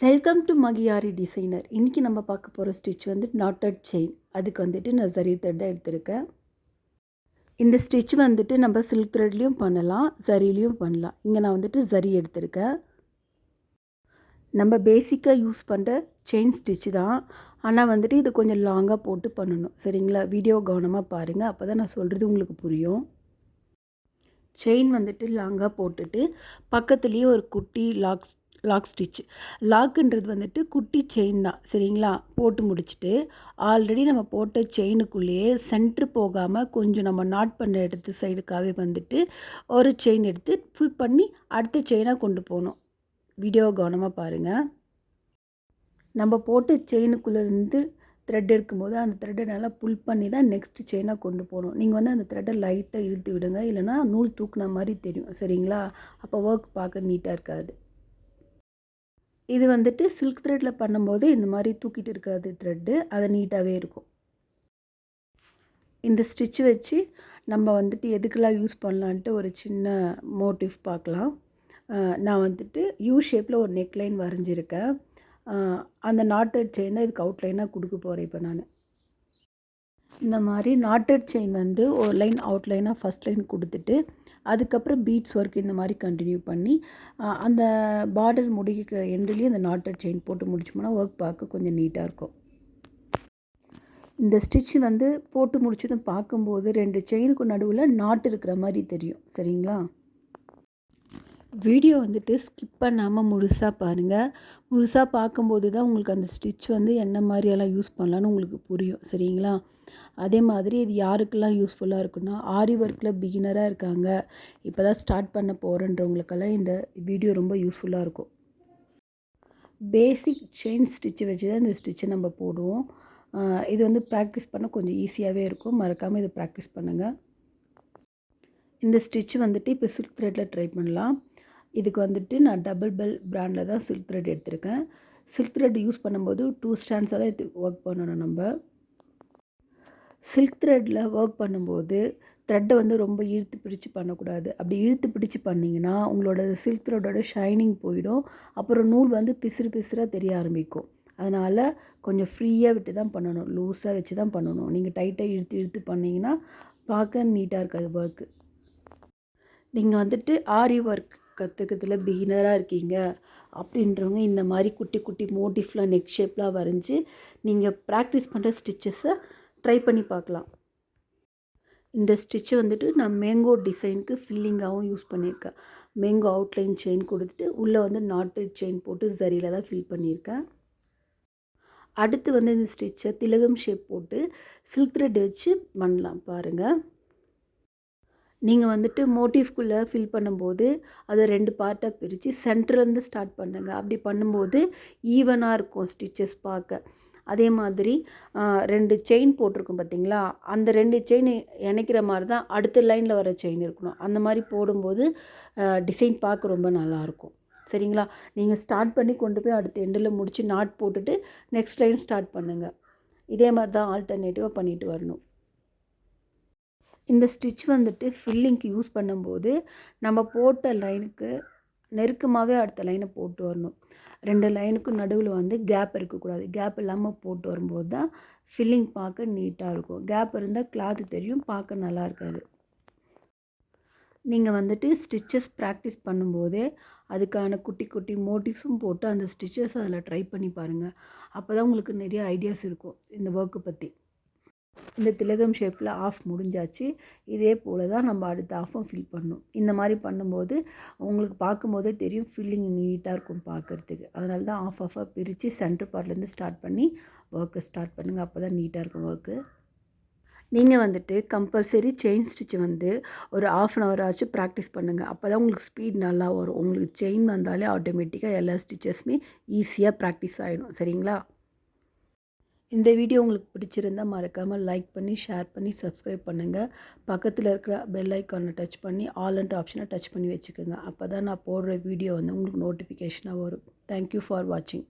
Welcome to மகியாரி designer. இன்றைக்கி நம்ம பார்க்க போகிற ஸ்டிச் வந்து நாட்டட் செயின். அதுக்கு வந்துட்டு நான் ஜரி த்ரெட் தான் எடுத்திருக்கேன். இந்த ஸ்டிச் வந்துட்டு நம்ம சில்க் த்ரெட்லேயும் பண்ணலாம், ஜரிலையும் பண்ணலாம். இங்கே நான் வந்துட்டு ஜரி எடுத்திருக்கேன். நம்ம பேசிக்காக யூஸ் பண்ணுற செயின் ஸ்டிச் தான். ஆனால் வந்துட்டு இது கொஞ்சம் லாங்காக போட்டு பண்ணணும். சரிங்களா? வீடியோ கவனமாக பாருங்கள், அப்போ தான் நான் சொல்கிறது உங்களுக்கு புரியும். செயின் வந்துட்டு லாங்காக போட்டுட்டு பக்கத்துலேயே ஒரு குட்டி லாக் ஸ்டிச். லாக்குன்றது வந்துட்டு குட்டி செயின் தான். சரிங்களா? போட்டு முடிச்சுட்டு ஆல்ரெடி நம்ம போட்ட செயினுக்குள்ளேயே சென்ட்ரு போகாமல் கொஞ்சம் நம்ம நாட் பண்ண எடுத்து சைடுக்காகவே வந்துட்டு ஒரு செயின் எடுத்து ஃபுல் பண்ணி அடுத்த செயினாக கொண்டு போகணும். வீடியோ கவனமாக பாருங்கள். நம்ம போட்டு செயினுக்குள்ளேருந்து த்ரெட் எடுக்கும்போது அந்த த்ரெட்டை நல்லா புல் பண்ணி தான் நெக்ஸ்ட் செயினாக கொண்டு போகணும். நீங்கள் வந்து அந்த த்ரெட்டை லைட்டாக இழுத்து விடுங்க, இல்லைனா நூல் தூக்குன மாதிரி தெரியும். சரிங்களா? அப்போ ஒர்க் பார்க்க நீட்டாக இருக்காது. இது வந்துட்டு சில்க் த்ரெட்டில் பண்ணும்போது இந்த மாதிரி தூக்கிட்டு இருக்காது த்ரெட்டு, அது நீட்டாகவே இருக்கும். இந்த ஸ்டிச் வச்சு நம்ம வந்துட்டு எதுக்கெல்லாம் யூஸ் பண்ணலான்ட்டு ஒரு சின்ன மோட்டிவ் பார்க்கலாம். நான் வந்துட்டு யூ ஷேப்பில் ஒரு நெக்லைன் வரைஞ்சிருக்கேன். அந்த நாட்டட் செயின் தான் இதுக்கு அவுட்லைனாக கொடுக்க போகிறேன் இப்போ நான். இந்த மாதிரி நாட்டட் செயின் வந்து ஒரு லைன் அவுட்லைனாக ஃபஸ்ட் லைன் கொடுத்துட்டு அதுக்கப்புறம் பீட்ஸ் ஒர்க் இந்த மாதிரி கண்டினியூ பண்ணி அந்த பார்டர் முடிக்கிற எண்டுலேயும் இந்த நாட்டட் செயின் போட்டு முடிச்சோம்னா ஒர்க் பார்க்க கொஞ்சம் நீட்டாக இருக்கும். இந்த ஸ்டிச் வந்து போட்டு முடிச்சதும் பார்க்கும்போது 2 செயினுக்கு நடுவில் நாட்டு இருக்கிற மாதிரி தெரியும். சரிங்களா? வீடியோ வந்துட்டு ஸ்கிப் பண்ணாமல் முழுசாக பாருங்கள். முழுசாக பார்க்கும்போது தான் உங்களுக்கு அந்த ஸ்டிச் வந்து என்ன மாதிரியெல்லாம் யூஸ் பண்ணலான்னு உங்களுக்கு புரியும். சரிங்களா? அதே மாதிரி இது யாருக்கெல்லாம் யூஸ்ஃபுல்லாக இருக்குன்னா, ஆரி ஒர்க்கில் பிகினராக இருக்காங்க, இப்போ தான் ஸ்டார்ட் பண்ண போகிறன்றவங்களுக்கெல்லாம் இந்த வீடியோ ரொம்ப யூஸ்ஃபுல்லாக இருக்கும். பேசிக் செயின் ஸ்டிச்சு வச்சு தான் இந்த ஸ்டிச்சை நம்ம போடுவோம். இது வந்து ப்ராக்டிஸ் பண்ண கொஞ்சம் ஈஸியாகவே இருக்கும். மறக்காமல் இதை ப்ராக்டிஸ் பண்ணுங்கள். இந்த ஸ்டிச் வந்துட்டு இப்போ சில்க் த்ரெட்டில் ட்ரை பண்ணலாம். இதுக்கு வந்துட்டு நான் டபுள் பெல் பிராண்டில் தான் சில்க் த்ரெட் எடுத்திருக்கேன். சில்க் த்ரெட் யூஸ் பண்ணும்போது 2 ஸ்டாண்ட்ஸாக தான் எடுத்து ஒர்க் பண்ணணும். நம்ம சில்க் த்ரெட்டில் ஒர்க் பண்ணும்போது த்ரெட்டை வந்து ரொம்ப இழுத்து பிடிச்சி பண்ணக்கூடாது. அப்படி இழுத்து பிடிச்சி பண்ணிங்கன்னா உங்களோட சில்க் த்ரெட்டோட ஷைனிங் போயிடும். அப்புறம் நூல் வந்து பிசுறாக தெரிய ஆரம்பிக்கும். அதனால் கொஞ்சம் ஃப்ரீயாக விட்டு தான் பண்ணணும், லூஸாக வச்சு தான் பண்ணணும். நீங்கள் டைட்டாக இழுத்து பண்ணிங்கன்னா பார்க்க நீட்டாக இருக்காது ஒர்க்கு. நீங்கள் வந்துட்டு ஆரி ஒர்க் கற்றுக்கிறதுல பிகினராக இருக்கீங்க அப்படின்றவங்க இந்த மாதிரி குட்டி குட்டி மோட்டிஃப்லாம் நெக் ஷேப்லாம் வரைஞ்சி நீங்கள் ப்ராக்டிஸ் பண்ணுற ஸ்டிச்சஸை ட்ரை பண்ணி பார்க்கலாம். இந்த ஸ்டிச்சை வந்துட்டு நான் மேங்கோ டிசைனுக்கு ஃபில்லிங்காகவும் யூஸ் பண்ணியிருக்கேன். மேங்கோ அவுட்லைன் செயின் கொடுத்துட்டு உள்ளே வந்து நாட்டட் செயின் போட்டு ஜரியில் தான் ஃபில் பண்ணியிருக்கேன். அடுத்து வந்து இந்த ஸ்டிச்சை திலகம் ஷேப் போட்டு சில்க் த்ரெட் வச்சு பண்ணலாம் பாருங்கள். நீங்கள் வந்துட்டு மோட்டிவ்க்குள்ளே ஃபில் பண்ணும்போது அதை 2 பார்ட்டாக பிரித்து சென்டர்லேருந்து ஸ்டார்ட் பண்ணுங்கள். அப்படி பண்ணும்போது ஈவனாக இருக்கும் ஸ்டிச்சஸ் பார்க்க. அதே மாதிரி 2 செயின் போட்டிருக்கும் பார்த்தீங்களா, அந்த 2 செயின் இணைக்கிற மாதிரி தான் அடுத்த லைனில் வர செயின் இருக்கணும். அந்த மாதிரி போடும்போது டிசைன் பார்க்க ரொம்ப நல்லாயிருக்கும். சரிங்களா? நீங்கள் ஸ்டார்ட் பண்ணி கொண்டு போய் அடுத்த எண்டில் முடித்து நாட் போட்டுட்டு நெக்ஸ்ட் லைன் ஸ்டார்ட் பண்ணுங்கள். இதே மாதிரி தான் ஆல்டர்னேட்டிவாக பண்ணிட்டு வரணும். இந்த ஸ்டிச் வந்துட்டு ஃபில்லிங்க்கு யூஸ் பண்ணும்போது நம்ம போட்ட லைனுக்கு நெருக்கமாகவே அடுத்த லைனை போட்டு வரணும். 2 லைனுக்கும் நடுவில் வந்து கேப் இருக்கக்கூடாது. கேப் இல்லாமல் போட்டு வரும்போது தான் ஃபில்லிங் பார்க்க நீட்டாக இருக்கும். கேப் இருந்தால் கிளாத்து தெரியும், பார்க்க நல்லா இருக்காது. நீங்கள் வந்துட்டு ஸ்டிச்சஸ் ப்ராக்டிஸ் பண்ணும்போதே அதுக்கான குட்டி குட்டி மோட்டிவ்ஸும் போட்டு அந்த ஸ்டிச்சஸ் அதில் ட்ரை பண்ணி பாருங்கள். அப்போ தான் உங்களுக்கு நிறைய ஐடியாஸ் இருக்கும் இந்த ஒர்க்கை பற்றி. இந்த திலகம் ஷேப்பில் ஆஃப் முடிஞ்சாச்சு. இதே போல் தான் நம்ம அடுத்த ஆஃபும் ஃபில் பண்ணணும். இந்த மாதிரி பண்ணும்போது உங்களுக்கு பார்க்கும்போதே தெரியும் ஃபில்லிங் நீட்டாக இருக்கும் பார்க்குறதுக்கு. அதனால தான் ஆஃபாக பிரித்து சென்டர் பார்ட்லேருந்து ஸ்டார்ட் பண்ணி ஒர்க்கை ஸ்டார்ட் பண்ணுங்கள். அப்போ தான் நீட்டாக இருக்கும் ஒர்க்கு. நீங்கள் வந்துட்டு கம்பல்சரி செயின் ஸ்டிச் வந்து ஒரு 1/2 hour ஆச்சும் ப்ராக்டிஸ் பண்ணுங்கள். அப்போ தான் உங்களுக்கு ஸ்பீட் நல்லா வரும். உங்களுக்கு செயின் வந்தாலே ஆட்டோமேட்டிக்காக எல்லா ஸ்டிச்சஸுமே ஈஸியாக ப்ராக்டிஸ் ஆகிடும். சரிங்களா? இந்த வீடியோ உங்களுக்கு பிடிச்சிருந்தால் மறக்காமல் லைக் பண்ணி, ஷேர் பண்ணி, சப்ஸ்கிரைப் பண்ணுங்கள். பக்கத்தில் இருக்கிற பெல் ஐக்கானை டச் பண்ணி ஆல்ன்ற ஆப்ஷனை டச் பண்ணி வச்சுக்கோங்க. அப்போ தான் நான் போடுற வீடியோ வந்து உங்களுக்கு நோட்டிஃபிகேஷனாக வரும். தேங்க்யூ ஃபார் வாட்சிங்.